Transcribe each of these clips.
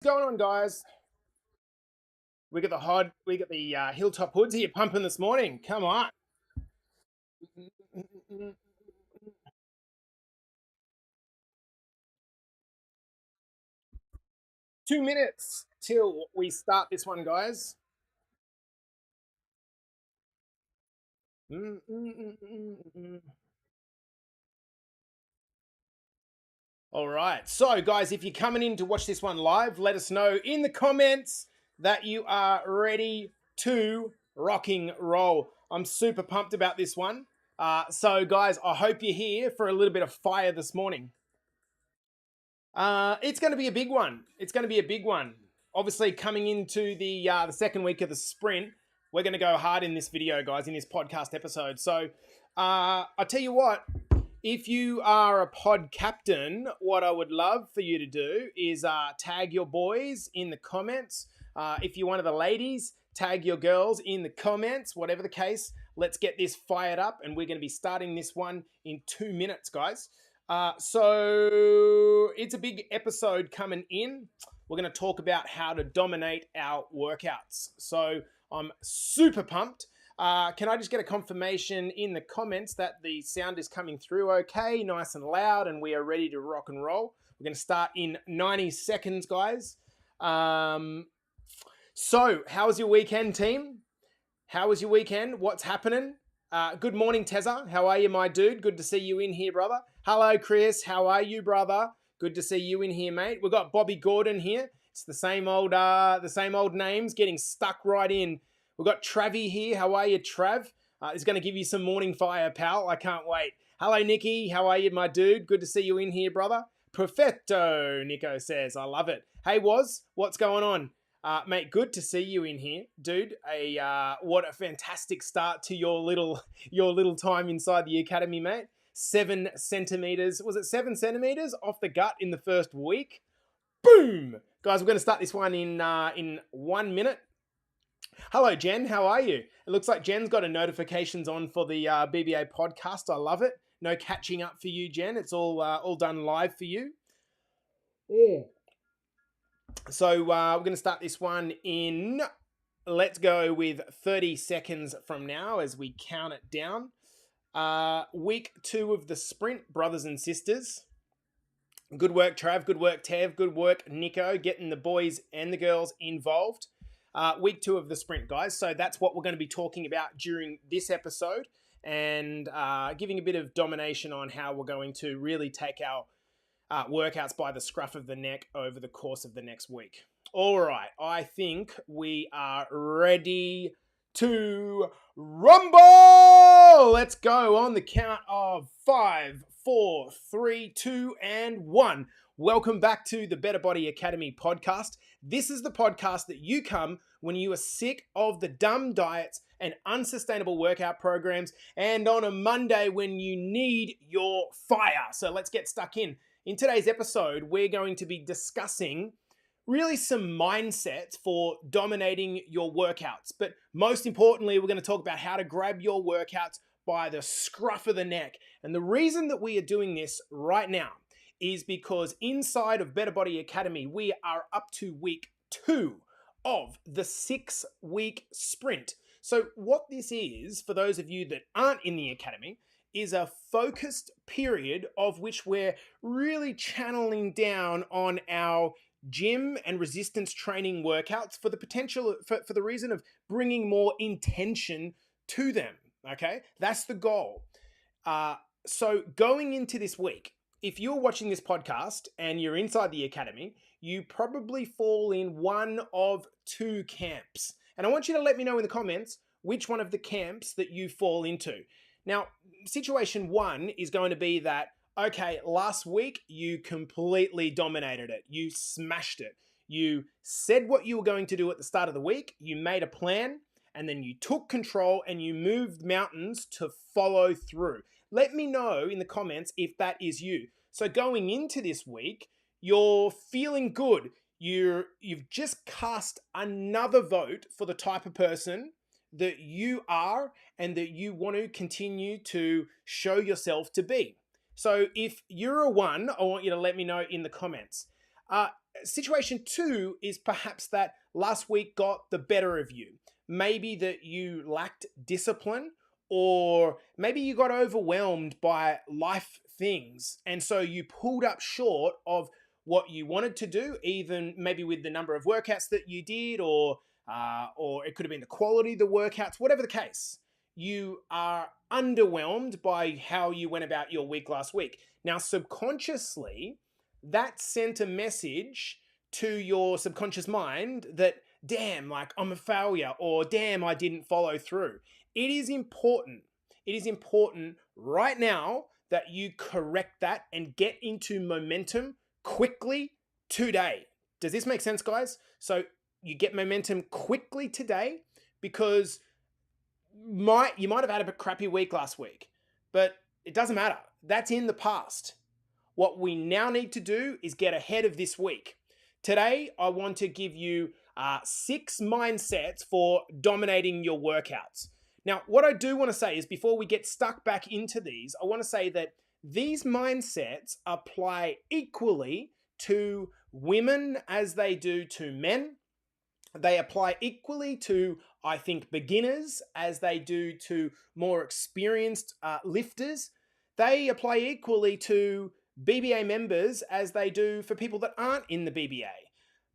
What's going on, guys? We got the Hilltop Hoods here pumping this morning. Come on. 2 minutes till we start this one, guys. All right. So, guys, if you're coming in to watch this one live, let us know in the comments that you are ready to rocking roll. I'm super pumped about this one. So, guys, I hope you're here for a little bit of fire this morning. It's going to be a big one. It's going to be a big one. Obviously, coming into the second week of the sprint, we're going to go hard in this video, guys, in this podcast episode. So, I'll tell you what. If you are a pod captain, what I would love for you to do is tag your boys in the comments. If you're one of the ladies, tag your girls in the comments. Whatever the case, let's get this fired up, and we're going to be starting this one in 2 minutes, guys. So it's a big episode coming in. We're going to talk about how to dominate our workouts. So I'm super pumped. Can I just get a confirmation in the comments that the sound is coming through okay, nice and loud, and we are ready to rock and roll? We're going to start in 90 seconds, guys. So how was your weekend, team? How was your weekend? What's happening? Good morning, Tezza. How are you, my dude? Good to see you in here, brother. Hello, Chris. How are you, brother? Good to see you in here, mate. We've got Bobby Gordon here. It's the same old names getting stuck right in. We've got Travie here. How are you, Trav? It's going to give you some morning fire, pal. I can't wait. Hello, Nikki. How are you, my dude? Good to see you in here, brother. Perfetto, Nico says. I love it. Hey, Woz, what's going on? Mate, good to see you in here, dude. What a fantastic start to your little time inside the academy, mate. 7 centimeters. Was it 7 centimeters off the gut in the first week? Boom, guys. We're going to start this one in 1 minute. Hello, Jen. How are you? It looks like Jen's got a notifications on for the BBA podcast. I love it. No catching up for you, Jen. It's all done live for you. Yeah. So we're going to start this one in, let's go with 30 seconds from now as we count it down. Week 2 of the sprint, brothers and sisters. Good work, Trav. Good work, Tev. Good work, Nico, getting the boys and the girls involved. Week 2 of the sprint, guys. So that's what we're going to be talking about during this episode, and giving a bit of domination on how we're going to really take our workouts by the scruff of the neck over the course of the next week. All right, I think we are ready to rumble. Let's go on the count of 5, 4, 3, 2, and 1. Welcome back to the Better Body Academy podcast. This is the podcast that you come when you are sick of the dumb diets and unsustainable workout programs, and on a Monday when you need your fire. So let's get stuck in. In today's episode, we're going to be discussing really some mindsets for dominating your workouts. But most importantly, we're going to talk about how to grab your workouts by the scruff of the neck. And the reason that we are doing this right now is because inside of Better Body Academy, we are up to week 2 of the 6-week sprint. So what this is, for those of you that aren't in the academy, is a focused period of which we're really channeling down on our gym and resistance training workouts for the potential, for the reason of bringing more intention to them. Okay, that's the goal. So going into this week, if you're watching this podcast and you're inside the academy, you probably fall in one of 2 camps. And I want you to let me know in the comments which one of the camps that you fall into. Now, situation 1 is going to be that, okay, last week you completely dominated it. You smashed it. You said what you were going to do at the start of the week. You made a plan, and then you took control and you moved mountains to follow through. Let me know in the comments if that is you. So going into this week, you're feeling good. You've just cast another vote for the type of person that you are and that you want to continue to show yourself to be. So if you're a 1, I want you to let me know in the comments. Situation two is perhaps that last week got the better of you. Maybe that you lacked discipline, or maybe you got overwhelmed by life things. And so you pulled up short of what you wanted to do, even maybe with the number of workouts that you did, or it could have been the quality of the workouts, whatever the case. You are underwhelmed by how you went about your week last week. Now, subconsciously, that sent a message to your subconscious mind that, damn, like I'm a failure, or damn, I didn't follow through. It is important. It is important right now that you correct that and get into momentum quickly today. Does this make sense, guys? So you get momentum quickly today, because you might have had a crappy week last week, but it doesn't matter. That's in the past. What we now need to do is get ahead of this week. Today, I want to give you 6 mindsets for dominating your workouts. Now, what I do want to say is, before we get stuck back into these, I want to say that these mindsets apply equally to women as they do to men. They apply equally to, I think, beginners as they do to more experienced lifters. They apply equally to BBA members as they do for people that aren't in the BBA.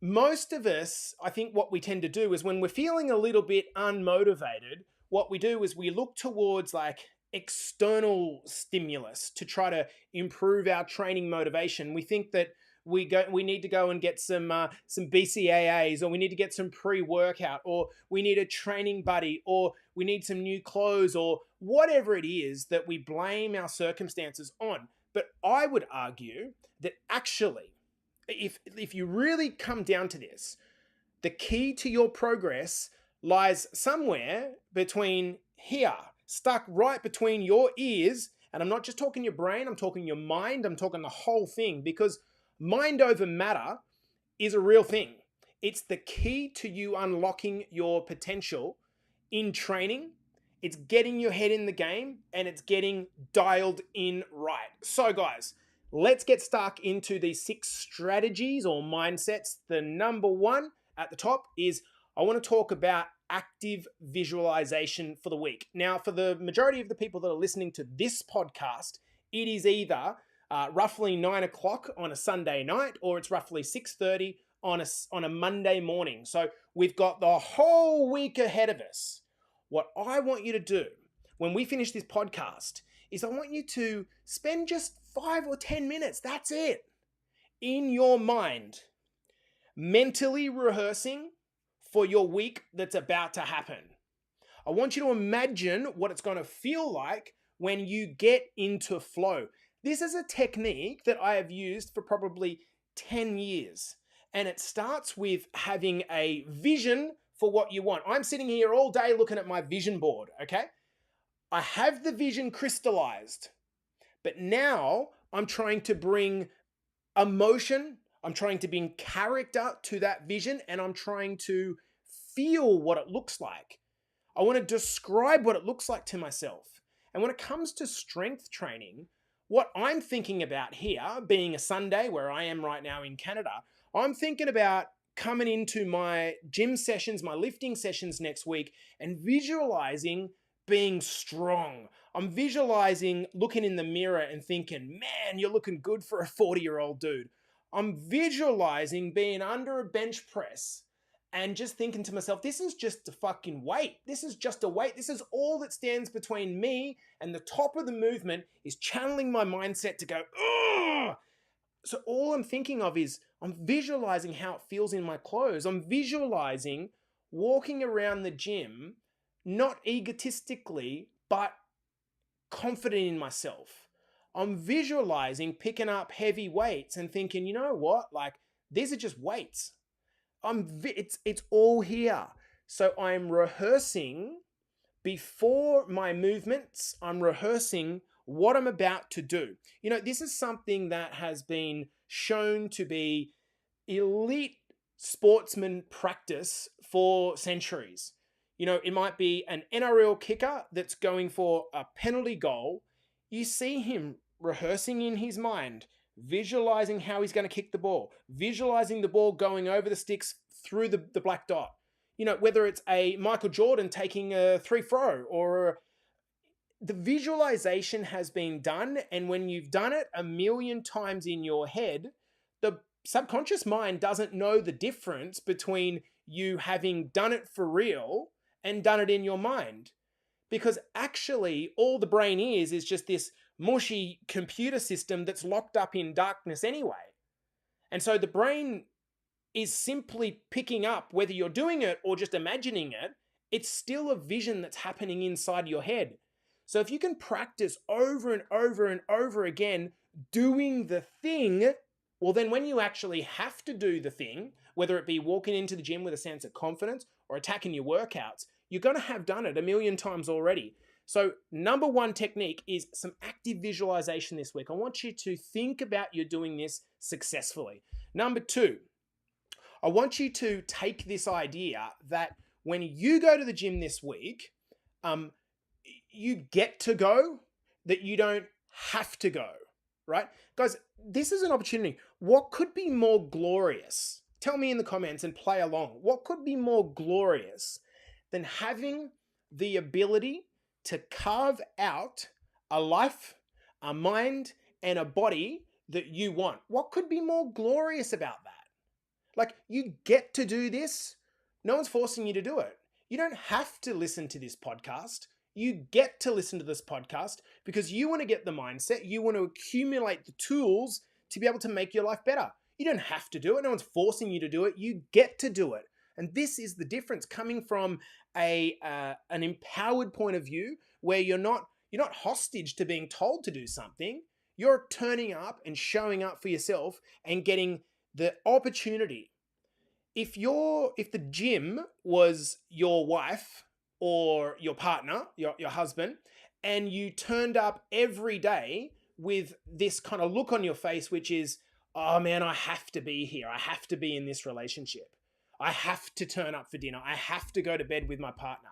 Most of us, I think what we tend to do is, when we're feeling a little bit unmotivated, what we do is we look towards like external stimulus to try to improve our training motivation. We think that we need to go and get some BCAAs, or we need to get some pre-workout, or we need a training buddy, or we need some new clothes, or whatever it is that we blame our circumstances on. But I would argue that actually, if you really come down to this, the key to your progress lies somewhere between here, stuck right between your ears. And I'm not just talking your brain, I'm talking your mind, I'm talking the whole thing, because mind over matter is a real thing. It's the key to you unlocking your potential in training. It's getting your head in the game, and it's getting dialed in right. So guys, let's get stuck into these 6 strategies or mindsets. The number one at the top is, I want to talk about active visualization for the week. Now, for the majority of the people that are listening to this podcast, it is either roughly 9 o'clock on a Sunday night, or it's roughly 6:30 on a Monday morning. So we've got the whole week ahead of us. What I want you to do when we finish this podcast is, I want you to spend just 5 or 10 minutes, that's it, in your mind, mentally rehearsing for your week that's about to happen. I want you to imagine what it's going to feel like when you get into flow. This is a technique that I have used for probably 10 years. And it starts with having a vision for what you want. I'm sitting here all day looking at my vision board, okay? I have the vision crystallized, but now I'm trying to bring emotion, I'm trying to bring character to that vision, and I'm trying to feel what it looks like. I want to describe what it looks like to myself. And when it comes to strength training, what I'm thinking about here, being a Sunday where I am right now in Canada, I'm thinking about coming into my gym sessions, my lifting sessions next week, and visualizing being strong. I'm visualizing looking in the mirror and thinking, man, you're looking good for a 40-year-old dude. I'm visualizing being under a bench press and just thinking to myself, this is just a fucking weight. This is just a weight. This is all that stands between me and the top of the movement, is channeling my mindset to go, ugh. So all I'm thinking of is, I'm visualizing how it feels in my clothes. I'm visualizing walking around the gym, not egotistically, but confident in myself. I'm visualizing picking up heavy weights and thinking, you know what? Like, these are just weights. It's all here. So I'm rehearsing before my movements. I'm rehearsing what I'm about to do. You know, this is something that has been shown to be elite sportsman practice for centuries. You know, it might be an NRL kicker that's going for a penalty goal. You see him rehearsing in his mind visualizing how he's going to kick the ball, visualizing the ball going over the sticks through the black dot. Whether it's a Michael Jordan taking a 3-throw or the visualization has been done. And when you've done it a million times in your head, the subconscious mind doesn't know the difference between you having done it for real and done it in your mind. Because actually, all the brain is just this mushy computer system that's locked up in darkness anyway. And so the brain is simply picking up whether you're doing it or just imagining it. It's still a vision that's happening inside your head. So if you can practice over and over and over again doing the thing, well, then when you actually have to do the thing, whether it be walking into the gym with a sense of confidence or attacking your workouts, you're going to have done it a million times already. So number one technique is some active visualization this week. I want you to think about you doing this successfully. Number two, I want you to take this idea that when you go to the gym this week, you get to go, that you don't have to go, right? Guys, this is an opportunity. What could be more glorious? Tell me in the comments and play along. What could be more glorious than having the ability to carve out a life, a mind, and a body that you want? What could be more glorious about that? Like, you get to do this. No one's forcing you to do it. You don't have to listen to this podcast. You get to listen to this podcast because you want to get the mindset. You want to accumulate the tools to be able to make your life better. You don't have to do it. No one's forcing you to do it. You get to do it. And this is the difference, coming from an empowered point of view where you're not hostage to being told to do something. You're turning up and showing up for yourself and getting the opportunity. If the gym was your wife or your partner, your husband, and you turned up every day with this kind of look on your face, which is, oh man, I have to be here. I have to be in this relationship. I have to turn up for dinner. I have to go to bed with my partner.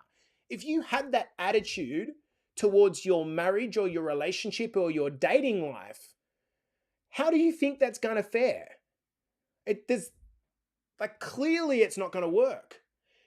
If you had that attitude towards your marriage or your relationship or your dating life, how do you think that's going to fare? Clearly it's not going to work.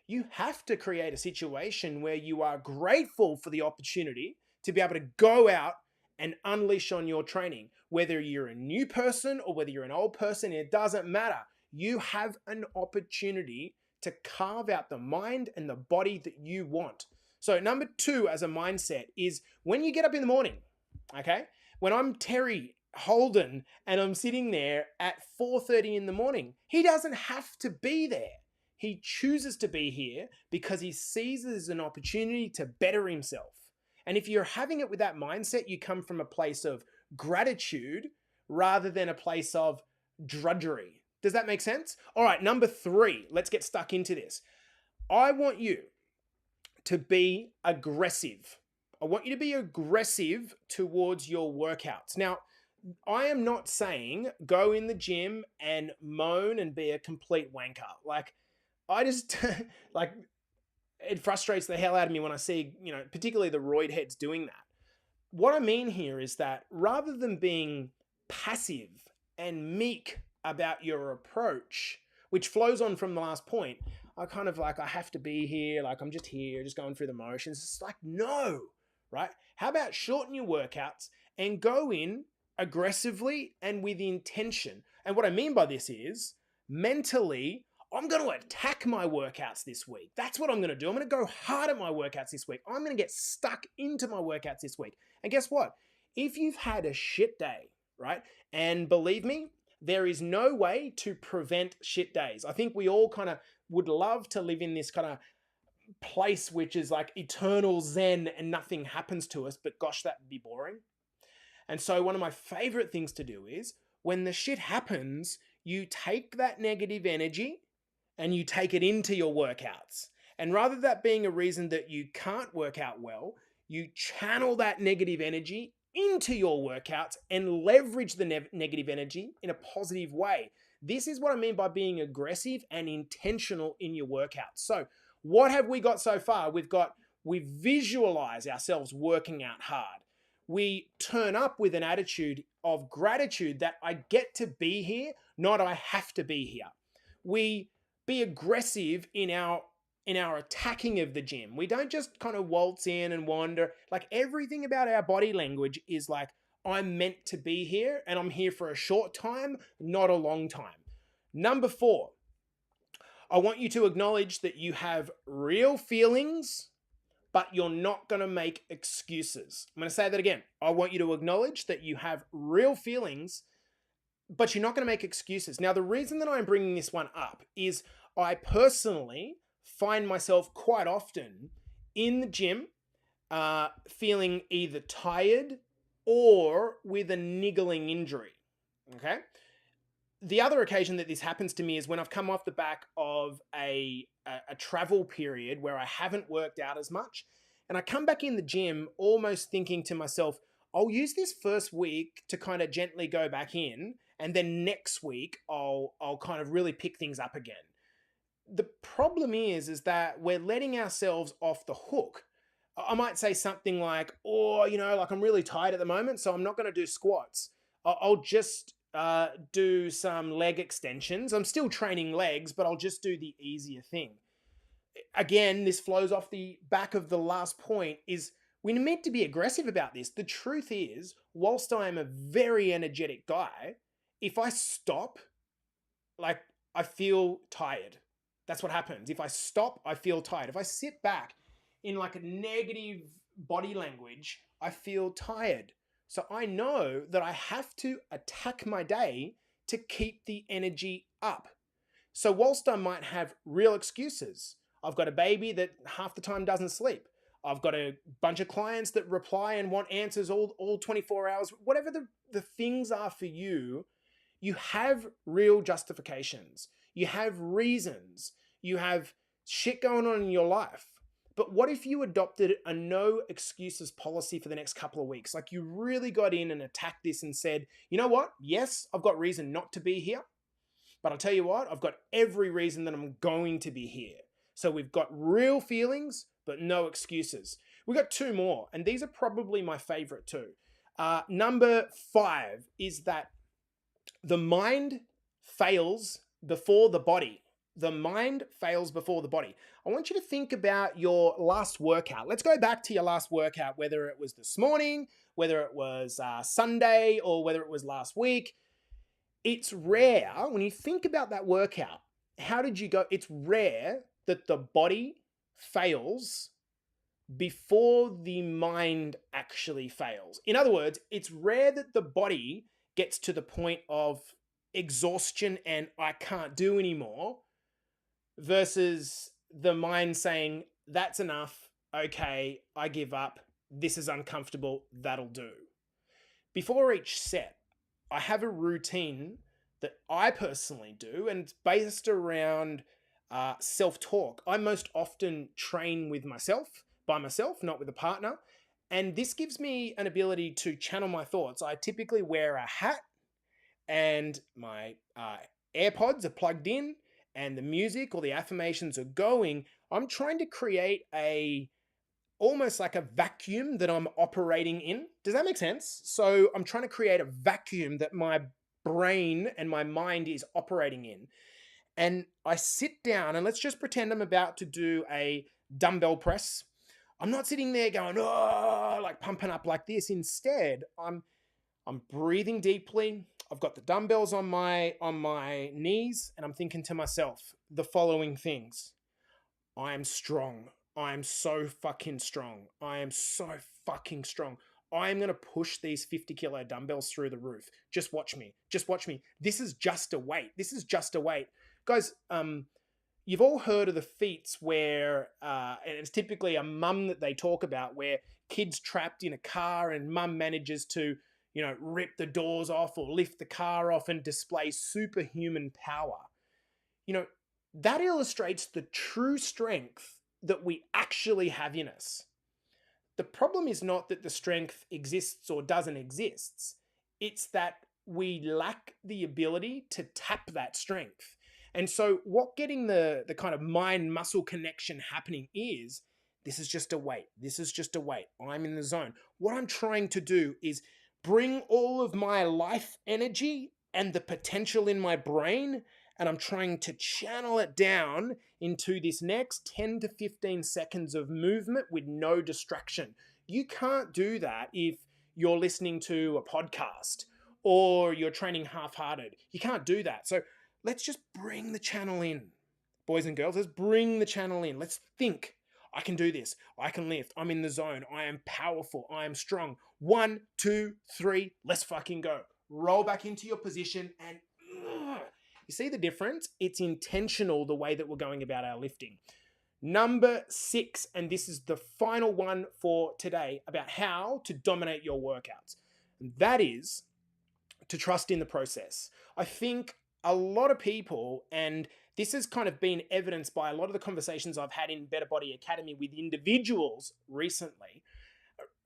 You have to create a situation where you are grateful for the opportunity to be able to go out and unleash on your training. Whether you're a new person or whether you're an old person, it doesn't matter. You have an opportunity to carve out the mind and the body that you want. So number two as a mindset is when you get up in the morning, okay? When I'm Terry Holden and I'm sitting there at 4:30 in the morning, he doesn't have to be there. He chooses to be here because he sees it as an opportunity to better himself. And if you're having it with that mindset, you come from a place of gratitude rather than a place of drudgery. Does that make sense? All right, number three, let's get stuck into this. I want you to be aggressive. I want you to be aggressive towards your workouts. Now, I am not saying go in the gym and moan and be a complete wanker. I just, it frustrates the hell out of me when I see, particularly the roid heads doing that. What I mean here is that rather than being passive and meek about your approach, which flows on from the last point, I have to be here, I'm just here, just going through the motions. It's no, right? How about shorten your workouts and go in aggressively and with intention? And what I mean by this is mentally, I'm going to attack my workouts this week. That's what I'm going to do. I'm going to go hard at my workouts this week. I'm going to get stuck into my workouts this week. And guess what? If you've had a shit day, right? And believe me, there is no way to prevent shit days. I think we all kind of would love to live in this kind of place which is like eternal zen and nothing happens to us, but gosh, that would be boring. And so one of my favorite things to do is when the shit happens, you take that negative energy and you take it into your workouts. And rather than that being a reason that you can't work out well, you channel that negative energy into your workouts and leverage the negative energy in a positive way. This is what I mean by being aggressive and intentional in your workouts. So what have we got so far? We visualize ourselves working out hard. We turn up with an attitude of gratitude that I get to be here, not I have to be here. We be aggressive in our attacking of the gym. We don't just kind of waltz in and wander. Like everything about our body language is like, I'm meant to be here and I'm here for a short time, not a long time. Number 4, I want you to acknowledge that you have real feelings, but you're not going to make excuses. I'm going to say that again. I want you to acknowledge that you have real feelings, but you're not going to make excuses. Now, the reason that I'm bringing this one up is I personally find myself quite often in the gym feeling either tired or with a niggling injury. Okay? The other occasion that this happens to me is when I've come off the back of a travel period where I haven't worked out as much, and I come back in the gym almost thinking to myself, I'll use this first week to kind of gently go back in, and then next week I'll kind of really pick things up again. The problem is that we're letting ourselves off the hook. I might say something like, like I'm really tired at the moment, so I'm not going to do squats. I'll just do some leg extensions. I'm still training legs, but I'll just do the easier thing. Again, this flows off the back of the last point is we're meant to be aggressive about this. The truth is, whilst I am a very energetic guy, if I stop, like I feel tired. That's what happens. If I stop, I feel tired. If I sit back in like a negative body language, I feel tired. So I know that I have to attack my day to keep the energy up. So whilst I might have real excuses, I've got a baby that half the time doesn't sleep. I've got a bunch of clients that reply and want answers all 24 hours. Whatever the things are for you, you have real justifications. You have reasons. You have shit going on in your life. But what if you adopted a no excuses policy for the next couple of weeks? Like you really got in and attacked this and said, you know what? Yes, I've got reason not to be here. But I'll tell you what, I've got every reason that I'm going to be here. So we've got real feelings, but no excuses. We've got 2 more, and these are probably my favorite too. Number 5 is that the mind fails before the body. The mind fails before the body. I want you to think about your last workout. Let's go back to your last workout, whether it was this morning, whether it was Sunday, or whether it was last week. It's rare, when you think about that workout, how did you go? It's rare that the body fails before the mind actually fails. In other words, it's rare that the body gets to the point of exhaustion and I can't do anymore versus the mind saying, that's enough. Okay, I give up. This is uncomfortable. That'll do. Before each set, I have a routine that I personally do, and it's based around self-talk. I most often train with myself, by myself, not with a partner. And this gives me an ability to channel my thoughts. I typically wear a hat and my AirPods are plugged in and the music or the affirmations are going. I'm trying to create almost like a vacuum that I'm operating in. Does that make sense? So I'm trying to create a vacuum that my brain and my mind is operating in. And I sit down and let's just pretend I'm about to do a dumbbell press. I'm not sitting there going, oh, like pumping up like this. Instead, I'm breathing deeply. I've got the dumbbells on my knees and I'm thinking to myself the following things. I am strong. I am so fucking strong. I am so fucking strong. I am going to push these 50 kilo dumbbells through the roof. Just watch me. Just watch me. This is just a weight. This is just a weight. Guys, you've all heard of the feats where, and it's typically a mum that they talk about, where kids trapped in a car and mum manages to, rip the doors off or lift the car off and display superhuman power. That illustrates the true strength that we actually have in us. The problem is not that the strength exists or doesn't exist. It's that we lack the ability to tap that strength. And so what getting the kind of mind muscle connection happening is This is just a weight. This is just a weight. I'm in the zone. What I'm trying to do is bring all of my life energy and the potential in my brain, and I'm trying to channel it down into this next 10 to 15 seconds of movement with no distraction. You can't do that if you're listening to a podcast or you're training half-hearted. You can't do that. So let's just bring the channel in. Boys and girls, let's bring the channel in. Let's think. I can do this. I can lift. I'm in the zone. I am powerful. I am strong. 1, 2, 3. Let's fucking go. Roll back into your position and you see the difference? It's intentional the way that we're going about our lifting. Number 6, and this is the final one for today, about how to dominate your workouts. And that is to trust in the process. I think a lot of people, and this has kind of been evidenced by a lot of the conversations I've had in Better Body Academy with individuals recently,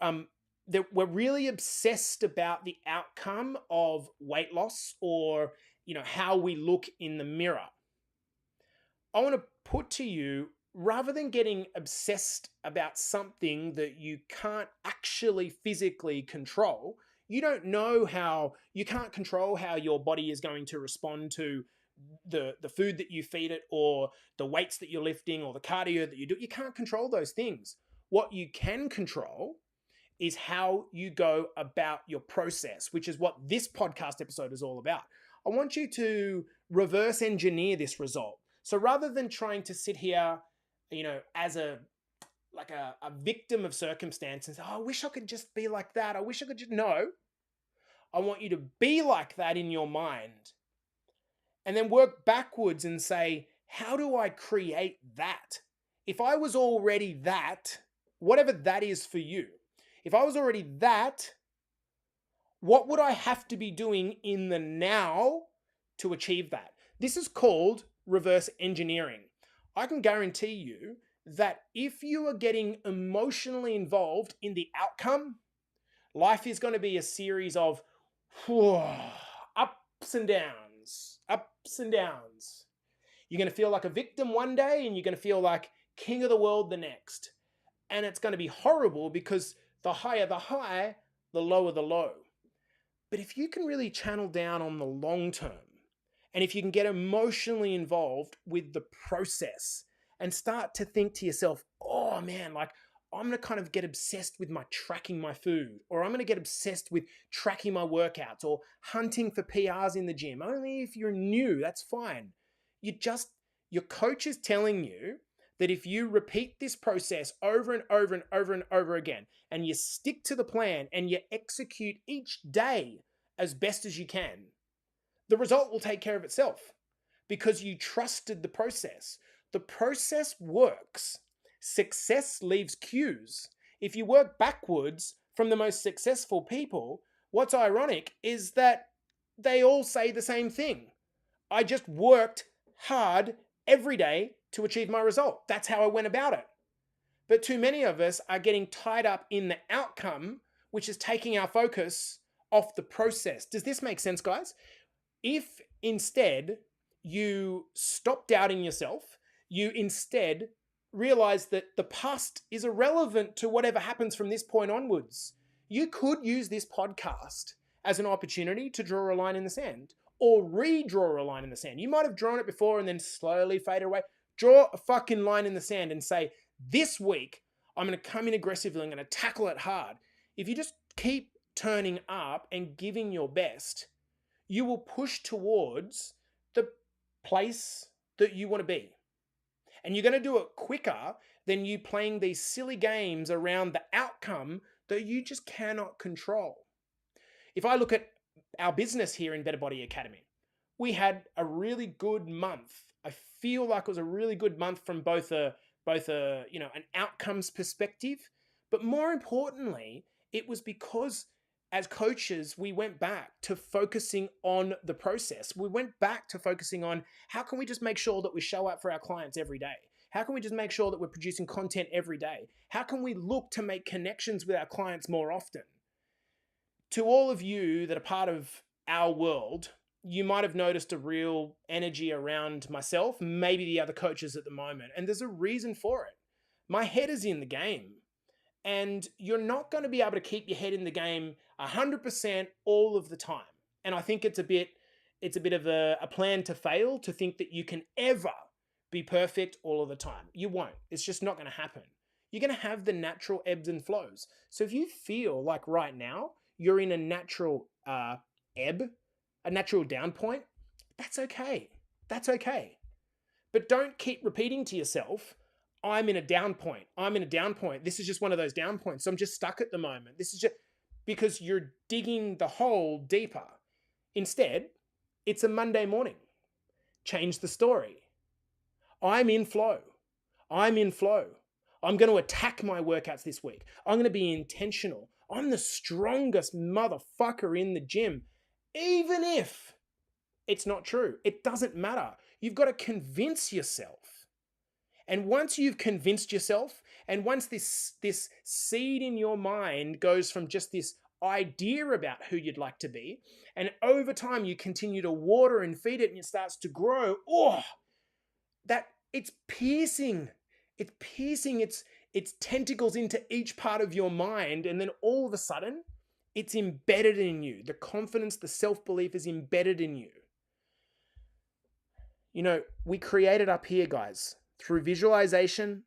that we're really obsessed about the outcome of weight loss or, how we look in the mirror. I want to put to you, rather than getting obsessed about something that you can't actually physically control, you can't control how your body is going to respond to the food that you feed it or the weights that you're lifting or the cardio that you do. You can't control those things. What you can control is how you go about your process, which is what this podcast episode is all about. I want you to reverse engineer this result. So rather than trying to sit here, as a victim of circumstances, I wish I could just be like that. I wish I could just, no. I want you to be like that in your mind and then work backwards and say, how do I create that? If I was already that, whatever that is for you, if I was already that, what would I have to be doing in the now to achieve that? This is called reverse engineering. I can guarantee you that if you are getting emotionally involved in the outcome, life is going to be a series of ups and downs, ups and downs. You're going to feel like a victim one day and you're going to feel like king of the world the next. And it's going to be horrible because the higher the high, the lower the low. But if you can really channel down on the long term, and if you can get emotionally involved with the process and start to think to yourself, oh man, like I'm going to kind of get obsessed with tracking my food, or I'm going to get obsessed with tracking my workouts or hunting for PRs in the gym. Only if you're new, that's fine. Your coach is telling you that if you repeat this process over and over and over and over again, and you stick to the plan and you execute each day as best as you can, the result will take care of itself because you trusted the process. The process works. Success leaves cues. If you work backwards from the most successful people, what's ironic is that they all say the same thing. I just worked hard every day to achieve my result. That's how I went about it. But too many of us are getting tied up in the outcome, which is taking our focus off the process. Does this make sense, guys? If instead you stop doubting yourself, you instead realize that the past is irrelevant to whatever happens from this point onwards, you could use this podcast as an opportunity to draw a line in the sand or redraw a line in the sand. You might have drawn it before and then slowly fade away. Draw a fucking line in the sand and say, this week, I'm going to come in aggressively. I'm going to tackle it hard. If you just keep turning up and giving your best, you will push towards the place that you want to be. And you're going to do it quicker than you playing these silly games around the outcome that you just cannot control. If I look at our business here in Better Body Academy, we had a really good month. I feel like it was a really good month from both an outcomes perspective, but more importantly, it was because as coaches, we went back to focusing on the process. We went back to focusing on how can we just make sure that we show up for our clients every day? How can we just make sure that we're producing content every day? How can we look to make connections with our clients more often? To all of you that are part of our world, you might have noticed a real energy around myself, maybe the other coaches at the moment, and there's a reason for it. My head is in the game. And you're not going to be able to keep your head in the game 100% all of the time. And I think it's a bit of a plan to fail to think that you can ever be perfect all of the time. You won't. It's just not going to happen. You're going to have the natural ebbs and flows. So if you feel like right now you're in a natural ebb, a natural down point, that's okay. That's okay. But don't keep repeating to yourself, I'm in a down point. I'm in a down point. This is just one of those down points. So I'm just stuck at the moment. This is just because you're digging the hole deeper. Instead, it's a Monday morning. Change the story. I'm in flow. I'm in flow. I'm going to attack my workouts this week. I'm going to be intentional. I'm the strongest motherfucker in the gym, even if it's not true. It doesn't matter. You've got to convince yourself. And once you've convinced yourself, and once this seed in your mind goes from just this idea about who you'd like to be, and over time you continue to water and feed it and it starts to grow, that it's piercing. It's piercing its tentacles into each part of your mind, and then all of a sudden, it's embedded in you. The confidence, the self-belief is embedded in you. You know, we create it up here, guys, through visualization,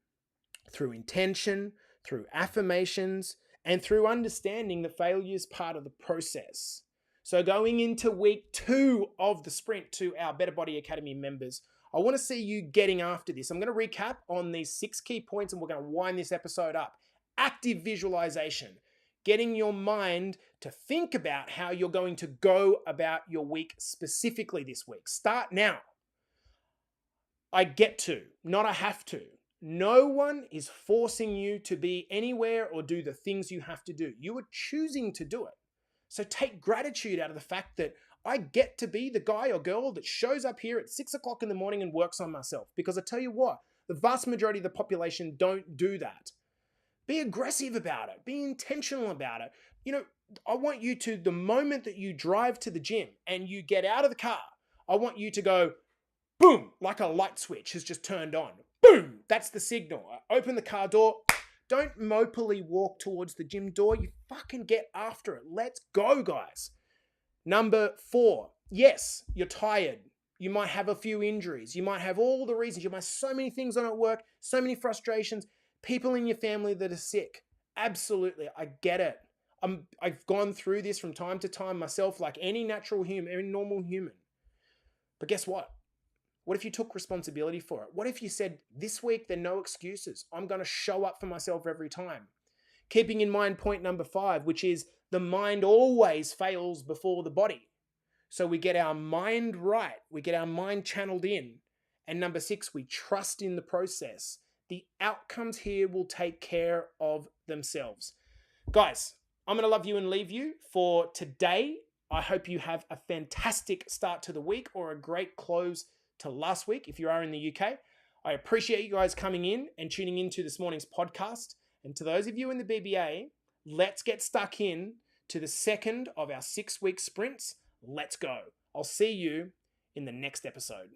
through intention, through affirmations, and through understanding that failure is part of the process. So going into week 2 of the sprint to our Better Body Academy members, I want to see you getting after this. I'm going to recap on these 6 key points and we're going to wind this episode up. Active visualization, getting your mind to think about how you're going to go about your week specifically this week. Start now. I get to, not I have to. No one is forcing you to be anywhere or do the things you have to do. You are choosing to do it. So take gratitude out of the fact that I get to be the guy or girl that shows up here at 6 o'clock in the morning and works on myself. Because I tell you what, the vast majority of the population don't do that. Be aggressive about it. Be intentional about it. You know, I want you to, the moment that you drive to the gym and you get out of the car, I want you to go, boom, like a light switch has just turned on. Boom, that's the signal. I open the car door. Don't mopily walk towards the gym door. You fucking get after it. Let's go, guys. Number 4, yes, you're tired. You might have a few injuries. You might have all the reasons. You might have so many things on at work, so many frustrations, people in your family that are sick. Absolutely, I get it. I've gone through this from time to time myself, like any natural human, any normal human. But guess what? What if you took responsibility for it? What if you said, this week, there are no excuses. I'm going to show up for myself every time. Keeping in mind point number 5, which is the mind always fails before the body. So we get our mind right. We get our mind channeled in. And number 6, we trust in the process. The outcomes here will take care of themselves. Guys, I'm going to love you and leave you for today. I hope you have a fantastic start to the week or a great close to last week if you are in the UK. I appreciate you guys coming in and tuning into this morning's podcast. And to those of you in the BBA, let's get stuck in to the second of our 6-week sprints. Let's go. I'll see you in the next episode.